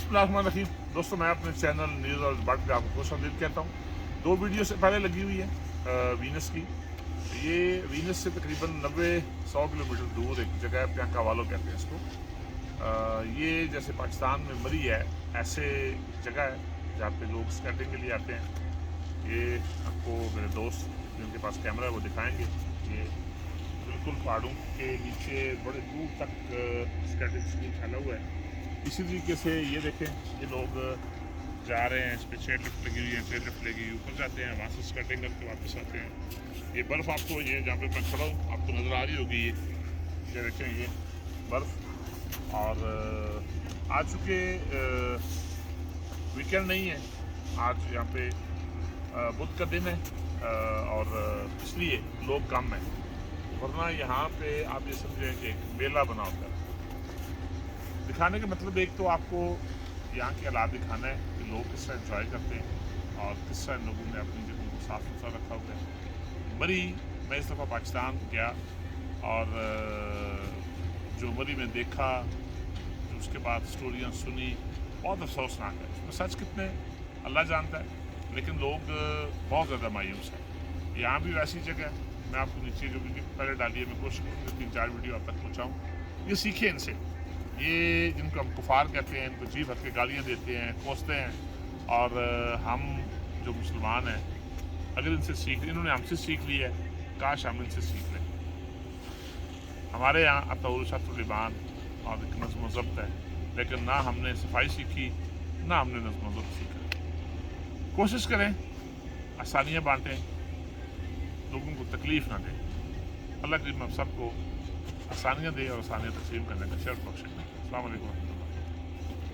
बिस्मिल्लाहिर्रहमानिर्रहीम। दोस्तों, मैं अपने चैनल न्यूज़ और बाट पे आपको खुश आमदीद कहता हूँ। 2 वीडियो से पहले लगी हुई है वीनस की। ये वीनस से तकरीबन 90-100 किलोमीटर दूर एक जगह है, प्यांकावालो कहते हैं इसको। ये जैसे पाकिस्तान में मरी है, ऐसे जगह है जहाँ पे लोग स्केटिंग के लिए आते हैं। ये आपको मेरे दोस्त जिनके पास कैमरा है वो दिखाएंगे। ये बिल्कुल पहाड़ों के नीचे बड़े दूर तक स्केटिंग स्कूल फैला हुआ है। इसी तरीके से ये देखें, ये लोग जा रहे हैं, इस पर चेयर लिफ्ट लगी हुई है, चेयर लिफ्ट लगी हुई, ऊपर जाते हैं, वहाँ से स्केटिंग करके वापस आते हैं। ये बर्फ़ आपको, ये जहाँ पे मैं खड़ा हूँ आपको नज़र आ रही होगी, ये देखें, ये बर्फ़। और आज चूँकि वीकेंड नहीं है, आज यहाँ पे बुध का दिन है और इसलिए लोग कम हैं, वरना यहाँ पे आप ये समझें कि एक मेला बना होता है। दिखाने का मतलब एक तो आपको यहाँ के हालात दिखाना है कि लोग किस तरह एंजॉय करते हैं और किस तरह लोगों ने अपनी जगहों को साफ सुथरा रखा हुआ है। मरी, मैं इस दफ़ा पाकिस्तान गया और जो मरी में देखा, जो उसके बाद स्टोरियाँ सुनी, बहुत अफसोसनाक है। उसमें सच कितने अल्लाह जानता है, लेकिन लोग बहुत ज़्यादा मायूस हैं। यहाँ भी वैसी जगह है, मैं आपको नीचे जो वीडियो पहले डाली है मैं कोशिश करूँगी 3-4 वीडियो आप तक पहुँचाऊँ। ये सीखें इनसे, ये जिनको हम कुफार कहते हैं, इनको जी भर के गालियाँ देते हैं, कोसते हैं। और हम जो मुसलमान हैं, अगर इनसे इन्होंने हमसे सीख लिया है, काश हम इनसे सीख लें। हमारे यहाँ अतौल शतुलिबान और एक नज़्म व ज़ब्त है, लेकिन ना हमने सफाई सीखी, ना हमने नज़्म व ज़ब्त सीखा। कोशिश करें, आसानियाँ बाँटें, लोगों को तकलीफ़ ना दें। अल्लाह करीम हम सबको आसानियाँ दे और आसानियाँ तस्लीम करने का शर्फ बख्शे। अस्सलाम वालेकुम।